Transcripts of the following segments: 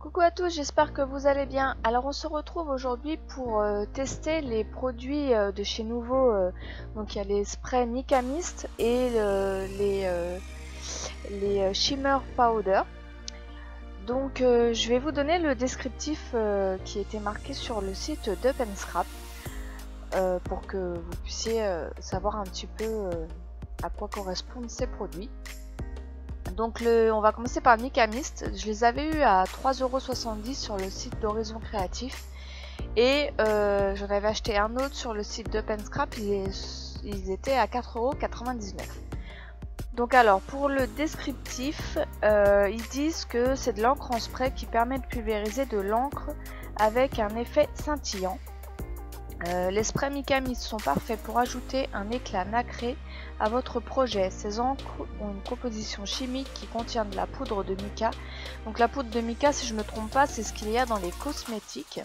Coucou à tous, j'espère que vous allez bien. Alors on se retrouve aujourd'hui pour tester les produits de chez Nouveau. Donc il y a les sprays Mica Mist et les Shimmer Powder. Donc je vais vous donner le descriptif qui était marqué sur le site Dump & Scrap pour que vous puissiez savoir un petit peu à quoi correspondent ces produits. Donc on va commencer par le Mica Mist. Je les avais eu à 3,70€ sur le site d'Horizon Créatif. Et j'en avais acheté un autre sur le site Dump & Scrap. Ils étaient à 4,99€. Donc alors pour le descriptif, ils disent que c'est de l'encre en spray qui permet de pulvériser de l'encre avec un effet scintillant. Les sprays Mica Mist sont parfaits pour ajouter un éclat nacré à votre projet. Ces encres ont une composition chimique qui contient de la poudre de mica. Donc la poudre de mica, si je ne me trompe pas, c'est ce qu'il y a dans les cosmétiques.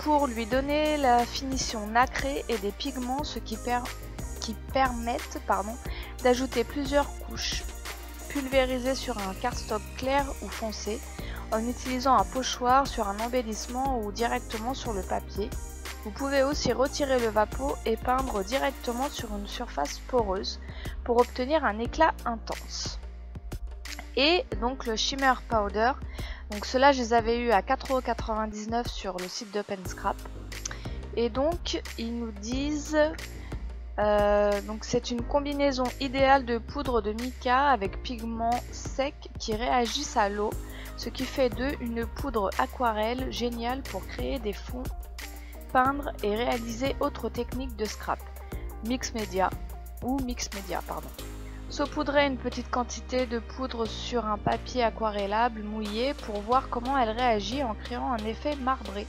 Pour lui donner la finition nacrée et des pigments, ce qui permettent d'ajouter plusieurs couches. Pulvérisées sur un cardstock clair ou foncé, en utilisant un pochoir sur un embellissement ou directement sur le papier. Vous pouvez aussi retirer le vapeau et peindre directement sur une surface poreuse pour obtenir un éclat intense. Et donc le Shimmer Powder, donc ceux-là je les avais eu à 4,99€ sur le site Dump & Scrap. Et donc ils nous disent donc c'est une combinaison idéale de poudre de mica avec pigments secs qui réagissent à l'eau, ce qui fait d'eux une poudre aquarelle géniale pour créer des fonds, peindre et réaliser autres techniques de scrap. Mix média. Saupoudrez une petite quantité de poudre sur un papier aquarellable mouillé pour voir comment elle réagit en créant un effet marbré.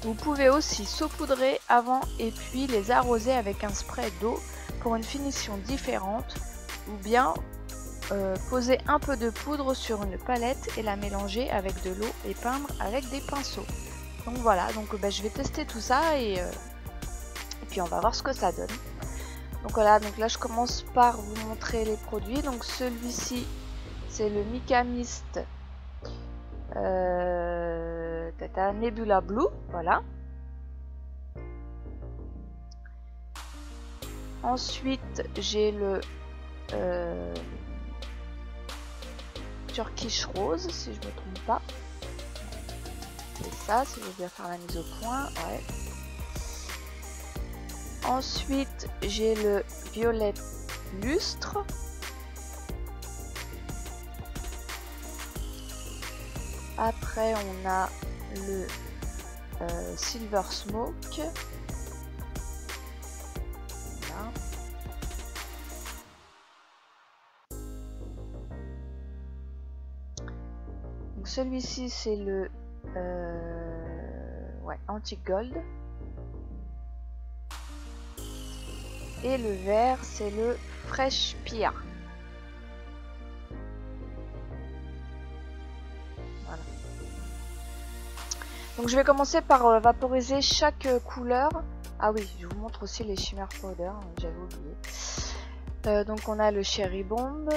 Vous pouvez aussi saupoudrer avant et puis les arroser avec un spray d'eau pour une finition différente, ou bien poser un peu de poudre sur une palette et la mélanger avec de l'eau et peindre avec des pinceaux. Donc voilà, je vais tester tout ça et puis on va voir ce que ça donne. Donc voilà, donc là je commence par vous montrer les produits. Donc celui-ci c'est le Mica Mist Nebula Blue, voilà. Ensuite j'ai le Turkish Rose, si je ne me trompe pas. C'est ça, si je veux bien faire la mise au point. Ouais. Ensuite, j'ai le Violet Lustre. Après, on a le Silver Smoke. Voilà. Donc celui-ci, c'est le Antique Gold. Et le vert, c'est le Fresh Pia. Voilà. Donc je vais commencer par vaporiser chaque couleur. Ah oui, je vous montre aussi les Shimmer Powder, j'avais oublié. Donc on a le Cherry Bomb.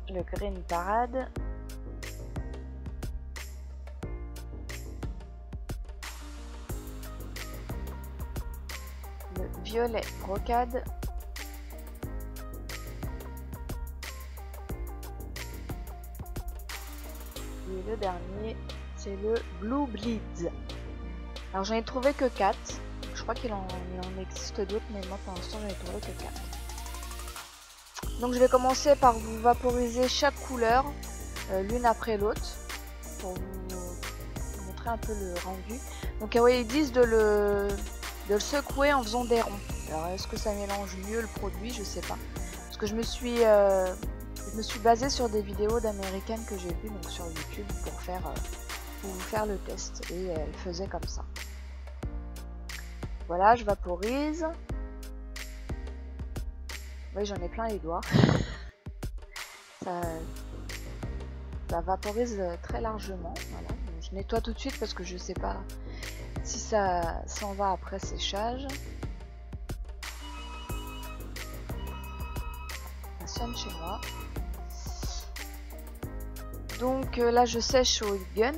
Le Green Parade. Le Violet Brocade. Et le dernier, c'est le Blue Bleeds. Alors j'en ai trouvé que 4. Je crois qu'il en existe d'autres, mais moi pour l'instant j'en ai trouvé que 4. Donc je vais commencer par vous vaporiser chaque couleur l'une après l'autre pour vous montrer un peu le rendu. Donc oui, ils disent de le secouer en faisant des ronds. Alors est-ce que ça mélange mieux le produit? Je sais pas. Parce que je me suis basée sur des vidéos d'américaines que j'ai vues donc sur YouTube pour vous faire le test. Et elles faisaient comme ça. Voilà, je vaporise. Oui, j'en ai plein les doigts. Ça vaporise très largement. Voilà. Donc, je nettoie tout de suite parce que je sais pas si ça s'en va après séchage. ça sonne chez moi. Donc là je sèche au gun.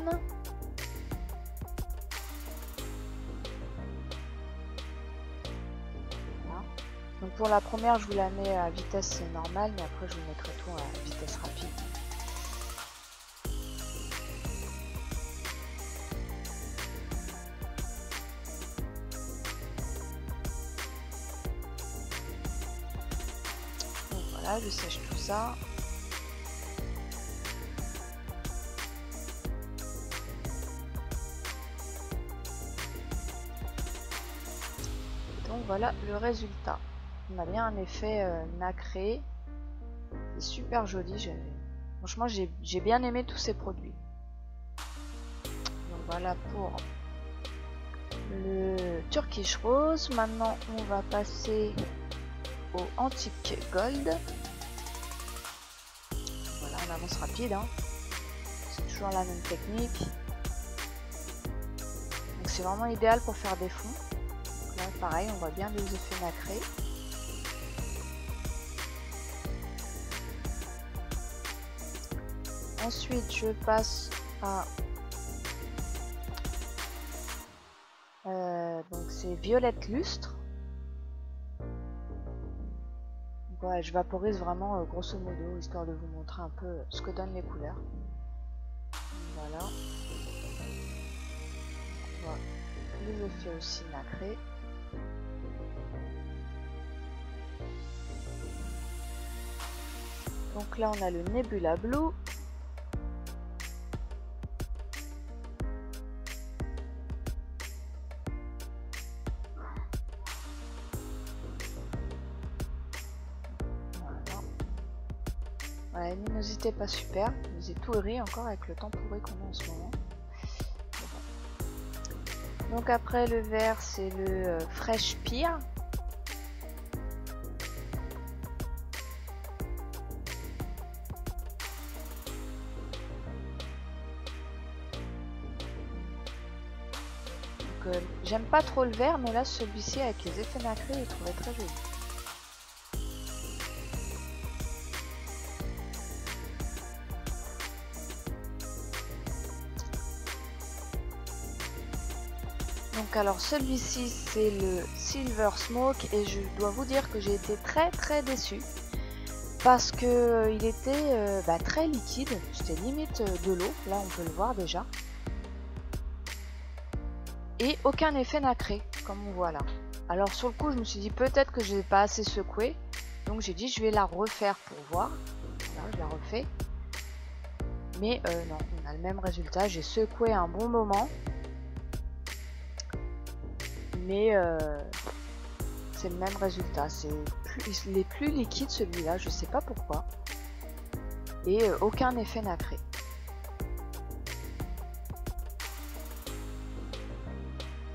Voilà. Donc pour la première je vous la mets à vitesse normale, mais après je vous mettrai tout à vitesse rapide. Donc voilà, je sèche tout ça. Donc voilà le résultat. On a bien un effet nacré. C'est super joli. Franchement, j'ai bien aimé tous ces produits. Donc voilà pour le Turkish Rose. Maintenant, on va passer au Antique Gold. Voilà, on avance rapide. Hein. C'est toujours la même technique. Donc c'est vraiment idéal pour faire des fonds. Donc là, pareil, on voit bien les effets nacrés. Ensuite, je passe à donc c'est Violette Lustre. Donc, ouais, je vaporise vraiment grosso modo, histoire de vous montrer un peu ce que donnent les couleurs. Voilà. Voilà. Les effets aussi nacrés. Donc là, on a le Nebula Blue. La luminosité pas super, j'ai tout ri encore avec le temps pourri qu'on a en ce moment. Bon. Donc après le vert c'est le Fresh Pear. J'aime pas trop le vert, mais là celui-ci avec les effets nacrés je trouvais très joli. Donc alors celui-ci c'est le Silver Smoke et je dois vous dire que j'ai été très déçue parce que il était très liquide, c'était limite de l'eau, là on peut le voir déjà. Et aucun effet nacré comme on voit là. Alors sur le coup je me suis dit peut-être que je n'ai pas assez secoué, donc j'ai dit je vais la refaire pour voir. Voilà, je la refais. Mais non, on a le même résultat, j'ai secoué un bon moment. Mais c'est le même résultat, il est plus liquide celui-là, je sais pas pourquoi. Et aucun effet nacré.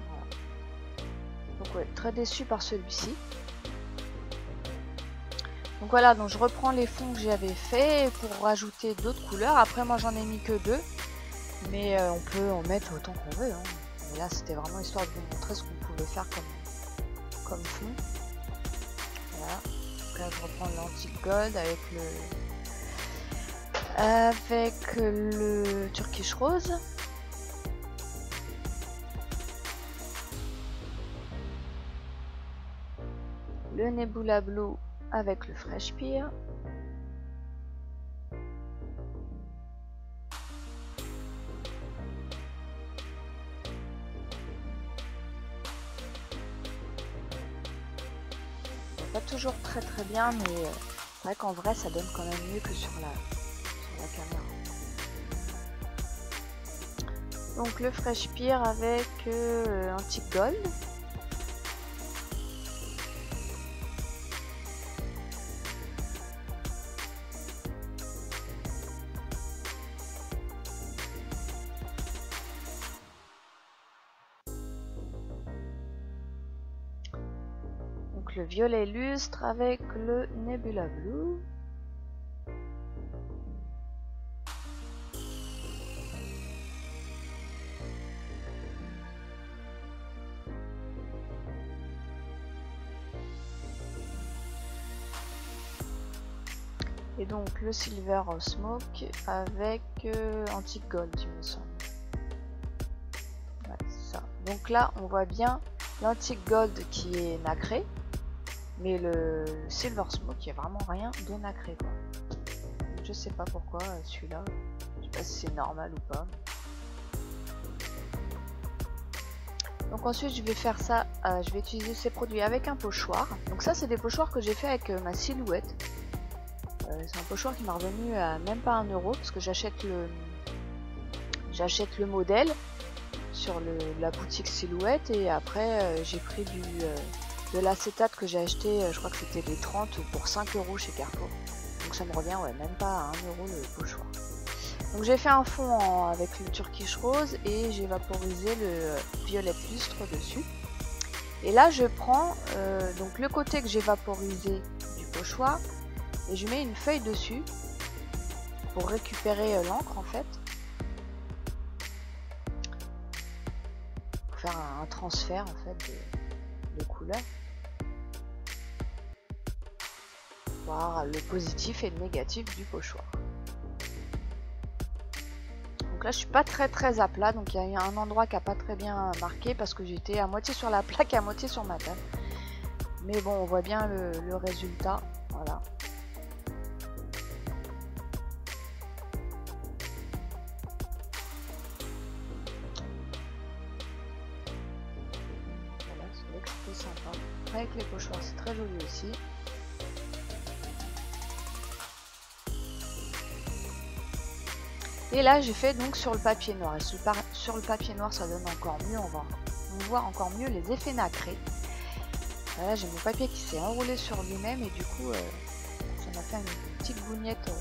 Voilà. Donc ouais, très déçu par celui-ci. Donc voilà, donc je reprends les fonds que j'avais fait pour rajouter d'autres couleurs. Après moi j'en ai mis que 2, mais on peut en mettre autant qu'on veut. Hein. Mais là c'était vraiment histoire de vous montrer ce qu'on pouvait faire comme fond. Voilà. Donc là je reprends l'Antique Gold avec le Turkish Rose. Le Nebula Blue avec le Fresh Pear. Pas toujours très bien, mais c'est vrai qu'en vrai ça donne quand même mieux que sur la caméra. Donc le Fresh Pear avec Antique Gold. Donc le violet lustre avec le Nebula Blue. Et donc le Silver Smoke avec Antique Gold, il me semble. Ouais, c'est ça. Donc là, on voit bien l'Antique Gold qui est nacré, mais le Silver Smoke, il n'y a vraiment rien de nacré, quoi. Donc, je sais pas pourquoi celui-là, je sais pas si c'est normal ou pas. Donc ensuite, je vais faire ça, je vais utiliser ces produits avec un pochoir. Donc ça, c'est des pochoirs que j'ai fait avec ma Silhouette. C'est un pochoir qui m'a revenu à même pas 1 euro parce que j'achète le modèle sur la boutique Silhouette et après j'ai pris de l'acétate que j'ai acheté, je crois que c'était les 30 pour 5 euros chez Carrefour. Donc ça me revient même pas à 1 euro le pochoir. Donc j'ai fait un fond avec le turkish rose et j'ai vaporisé le violet lustre dessus. Et là je prends donc le côté que j'ai vaporisé du pochoir et je mets une feuille dessus pour récupérer l'encre en fait. Pour faire un transfert en fait de couleur. Voir le positif et le négatif du pochoir. Donc là je suis pas très à plat, donc il y a un endroit qui a pas très bien marqué parce que j'étais à moitié sur la plaque et à moitié sur ma table. Mais bon, on voit bien le résultat, voilà. Voilà, c'est vrai que c'était sympa. Avec les pochoirs, c'est très joli aussi. Et là j'ai fait donc sur le papier noir, et sur le papier noir ça donne encore mieux, on voit encore mieux les effets nacrés. Là j'ai mon papier qui s'est enroulé sur lui-même et du coup ça m'a fait une petite bougnette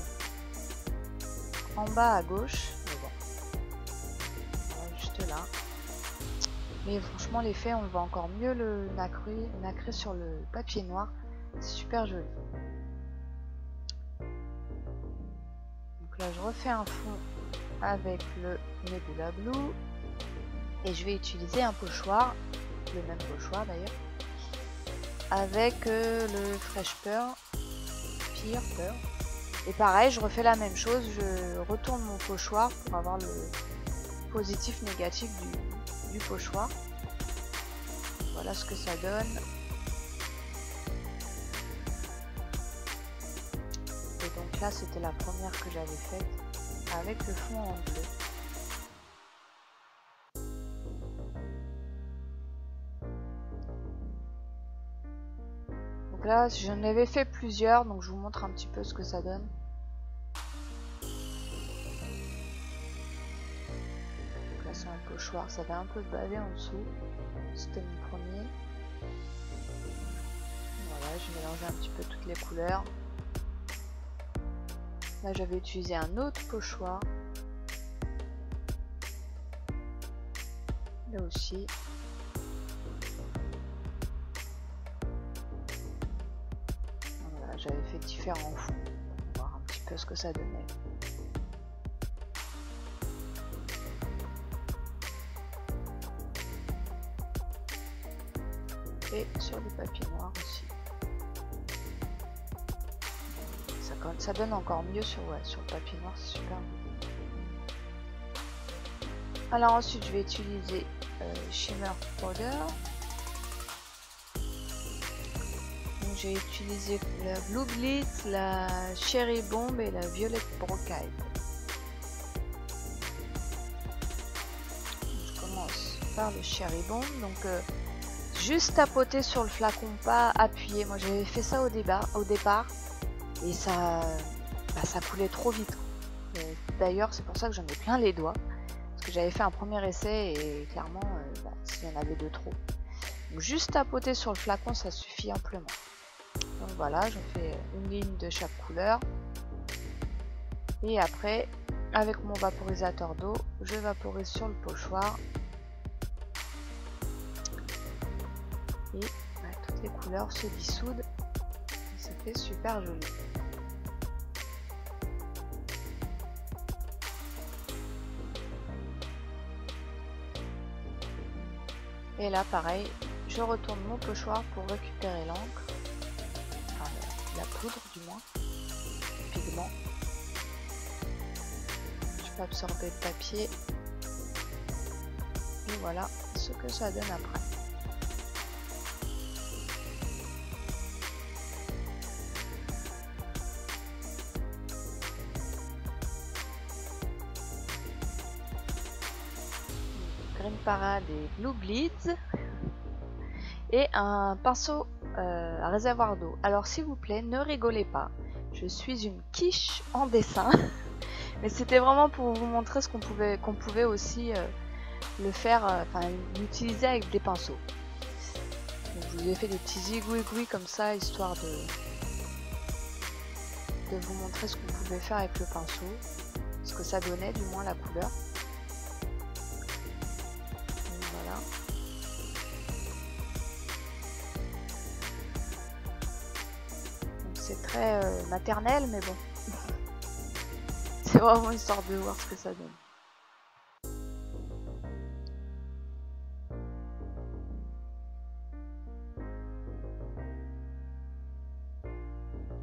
en bas à gauche, mais bon, voilà, juste là. Mais franchement l'effet, on voit encore mieux le nacré sur le papier noir, c'est super joli. Donc là je refais un fond avec le Nebula Blue et je vais utiliser un pochoir, le même pochoir d'ailleurs, avec le Fresh Pearl, et pareil je refais la même chose, je retourne mon pochoir pour avoir le positif négatif du pochoir. Voilà ce que ça donne. Et donc là c'était la première que j'avais faite avec le fond en bleu. Donc là j'en avais fait plusieurs, donc je vous montre un petit peu ce que ça donne. Donc là c'est un pochoir, ça va un peu baver en dessous. C'était mon premier. Voilà, j'ai mélangé un petit peu toutes les couleurs. Là j'avais utilisé un autre pochoir. Là aussi. Voilà, j'avais fait différents fonds pour voir un petit peu ce que ça donnait. Et sur le papier noir aussi. Ça donne encore mieux sur le papier noir, c'est super beau. Alors ensuite je vais utiliser Shimmer Powder. J'ai utilisé la Blue Blitz, la Cherry Bomb et la Violet Brocade. Je commence par le Cherry Bomb, donc juste tapoter sur le flacon, pas appuyer. Moi j'avais fait ça au départ et ça coulait trop vite. D'ailleurs c'est pour ça que j'en ai plein les doigts, parce que j'avais fait un premier essai et clairement s'il y en avait de trop. Donc juste tapoter sur le flacon ça suffit amplement. Donc voilà, je fais une ligne de chaque couleur et après avec mon vaporisateur d'eau je vaporise sur le pochoir et toutes les couleurs se dissoudent, ça fait super joli. Et là pareil, je retourne mon pochoir pour récupérer l'encre, enfin la poudre du moins. pigment. Je vais absorber le papier. Et voilà ce que ça donne après. Green Parade et Blue Bleeds. Et un pinceau à réservoir d'eau. Alors s'il vous plaît, ne rigolez pas. Je suis une quiche en dessin. Mais c'était vraiment pour vous montrer ce qu'on pouvait aussi le faire, enfin l'utiliser avec des pinceaux. Donc, je vous ai fait des petits igouigouis comme ça, histoire de vous montrer ce qu'on pouvait faire avec le pinceau. Ce que ça donnait, du moins la couleur. Donc, voilà. C'est très maternel, mais bon. C'est vraiment histoire de voir ce que ça donne.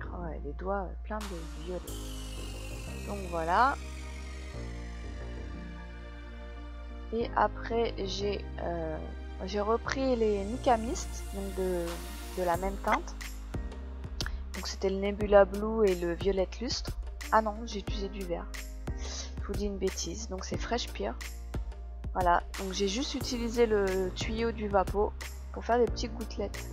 Oh ouais, les doigts pleins de violet. Donc voilà. Et après j'ai repris les Mica Mist, donc de la même teinte. Donc c'était le Nebula Blue et le Violette Lustre. Ah non, j'ai utilisé du vert. Je vous dis une bêtise. Donc c'est Fresh Pear. Voilà. Donc j'ai juste utilisé le tuyau du Vapo pour faire des petites gouttelettes.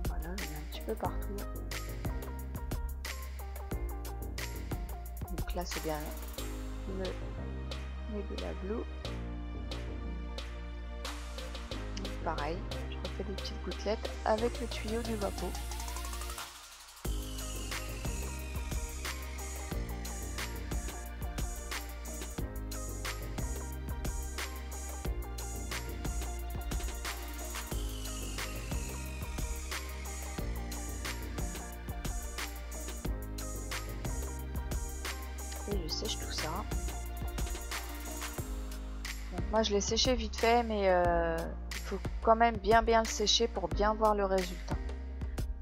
Voilà, j'en ai un petit peu partout. Donc là c'est bien le Nebula Blue. Donc pareil, je refais des petites gouttelettes avec le tuyau du Vapo. Et je sèche tout ça. Donc moi je l'ai séché vite fait, mais il faut quand même bien le sécher pour bien voir le résultat.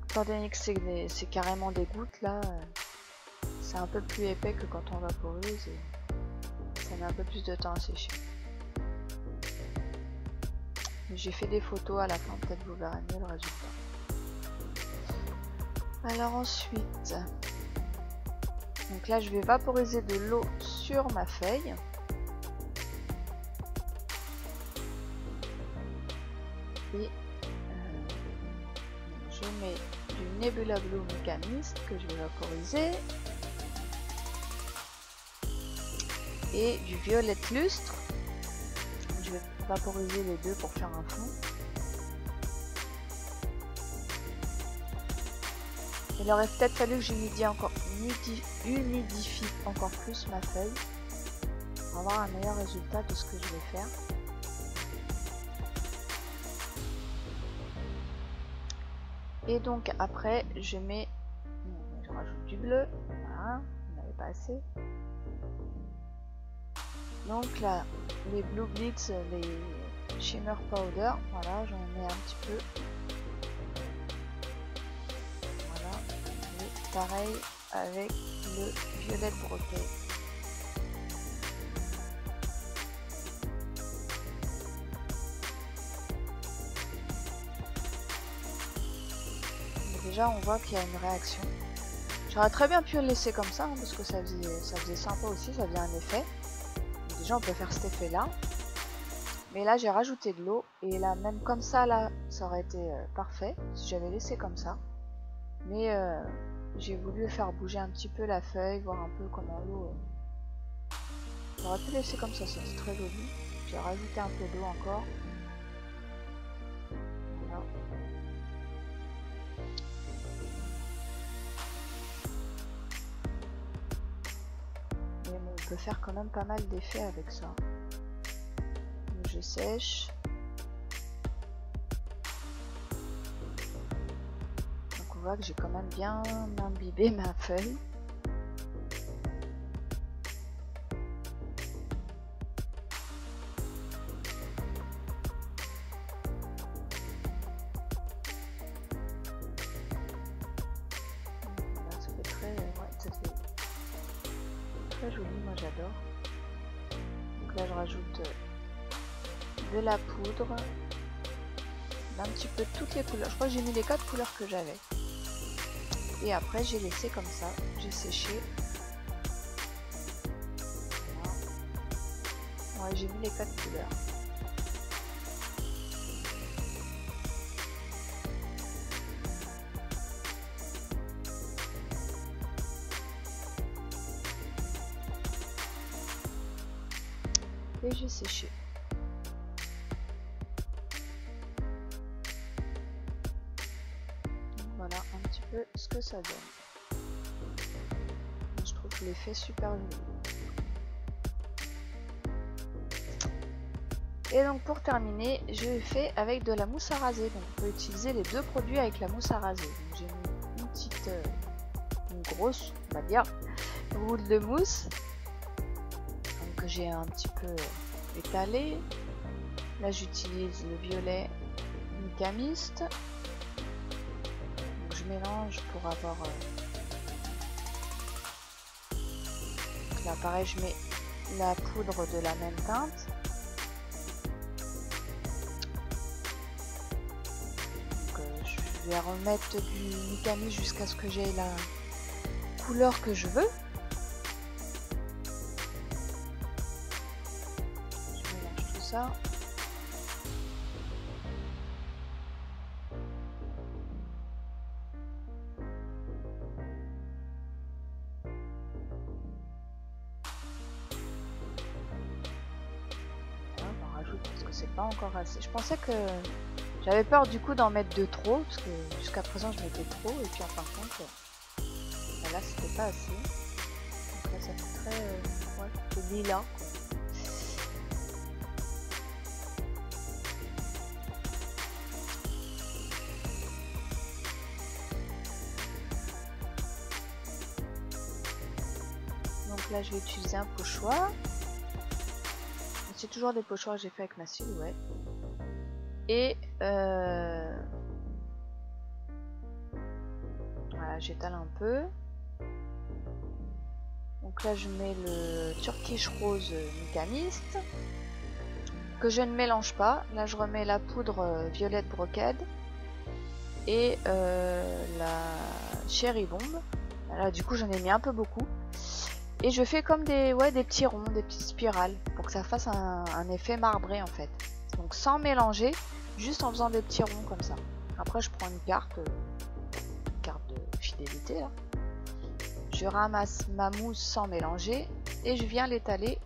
Étant donné que c'est carrément des gouttes là, c'est un peu plus épais que quand on vaporise et ça met un peu plus de temps à sécher. J'ai fait des photos à la fin, peut-être vous verrez mieux le résultat. Alors ensuite, donc là je vais vaporiser de l'eau sur ma feuille. Et je mets du Nebula Blue Mica Mist que je vais vaporiser. Et du Violette Lustre. Je vais vaporiser les deux pour faire un fond. Il aurait peut-être fallu que j'humidifie encore plus ma feuille pour avoir un meilleur résultat de ce que je vais faire. Et donc après je rajoute du bleu, voilà, on n'avait pas assez. Donc là les Blue Blitz, les Shimmer Powder, voilà, j'en mets un petit peu. Voilà, et pareil avec le Violette Brocade. Déjà on voit qu'il y a une réaction. J'aurais très bien pu le laisser comme ça, hein, parce que ça faisait sympa aussi, ça faisait un effet. Donc déjà on peut faire cet effet là. Mais là j'ai rajouté de l'eau, et là même comme ça là, ça aurait été parfait si j'avais laissé comme ça. Mais j'ai voulu faire bouger un petit peu la feuille, voir un peu comment l'eau... J'aurais pu laisser comme ça, c'était très joli. J'ai rajouté un peu d'eau encore. Voilà. Mais bon, on peut faire quand même pas mal d'effets avec ça. Donc je sèche. Donc on voit que j'ai quand même bien imbibé ma feuille. très joli, moi j'adore. Donc là je rajoute de la poudre, un petit peu toutes les couleurs. Je crois que j'ai mis les 4 couleurs que j'avais. Et après j'ai laissé comme ça, j'ai séché. Voilà. Ouais, j'ai mis les 4 couleurs. Et j'ai séché. Voilà un petit peu ce que ça donne. Je trouve l'effet super joli. Et donc pour terminer, je fais avec de la mousse à raser. Donc on peut utiliser les deux produits avec la mousse à raser. J'ai mis une petite, une grosse, on va dire, boule de mousse. Donc j'ai un petit peu étalé. Là j'utilise le violet Micamist. Donc je mélange pour avoir. Donc là pareil, je mets la poudre de la même teinte. Je vais remettre du Micamist jusqu'à ce que j'ai la couleur que je veux. Je mélange tout ça. Voilà, on rajoute parce que c'est pas encore assez. Je pensais que j'avais peur du coup d'en mettre de trop, parce que jusqu'à présent je mettais trop, et puis en fin de compte, là c'était pas assez. Donc là ça fait très ouais, lilas. Donc là je vais utiliser un pochoir. C'est toujours des pochoirs que j'ai fait avec ma silhouette. Et voilà, j'étale un peu. Donc là je mets le Turkish Rose Micamist que je ne mélange pas. Là je remets la poudre violette brocade et la Cherry Bomb. Là du coup j'en ai mis un peu beaucoup. Et je fais comme des petits ronds, des petites spirales pour que ça fasse un effet marbré en fait. Donc sans mélanger, juste en faisant des petits ronds comme ça. Après je prends une carte de fidélité là. Je ramasse ma mousse sans mélanger et je viens l'étaler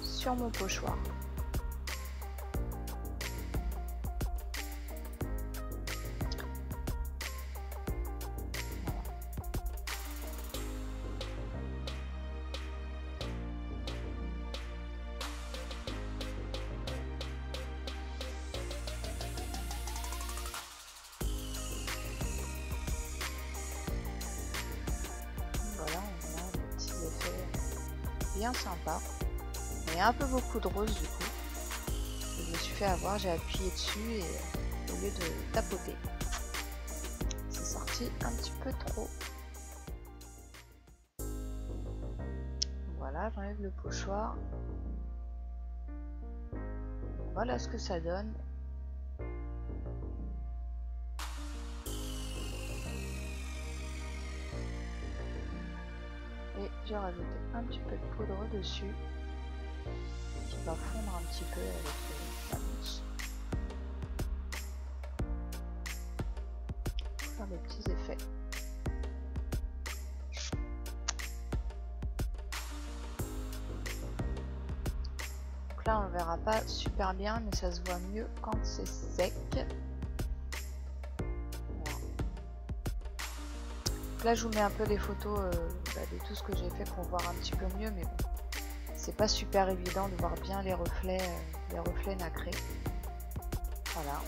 sur mon pochoir. Bien sympa, mais un peu beaucoup de rose du coup. Je me suis fait avoir, j'ai appuyé dessus et au lieu de tapoter, c'est sorti un petit peu trop. Voilà, j'enlève le pochoir. Voilà ce que ça donne. Et j'ai rajouté un petit peu de poudre dessus qui va fondre un petit peu avec la mousse pour faire des petits effets. Donc là on le verra pas super bien mais ça se voit mieux quand c'est sec. Là je vous mets un peu les photos de tout ce que j'ai fait pour voir un petit peu mieux, mais bon, c'est pas super évident de voir bien les reflets nacrés. Voilà.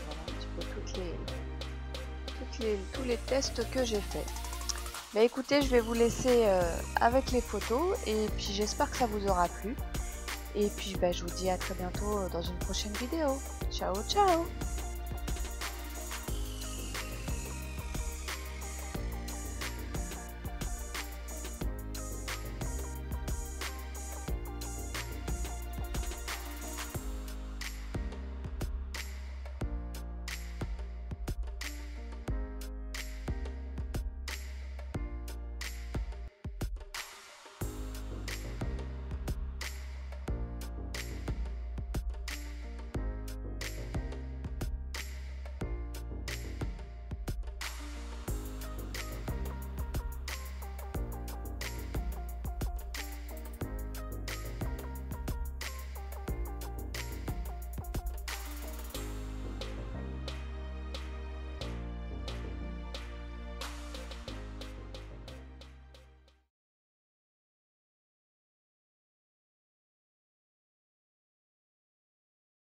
Voilà un petit peu tous les tests que j'ai fait. Bah écoutez, je vais vous laisser avec les photos et puis j'espère que ça vous aura plu. Et puis bah, je vous dis à très bientôt dans une prochaine vidéo. Ciao ciao!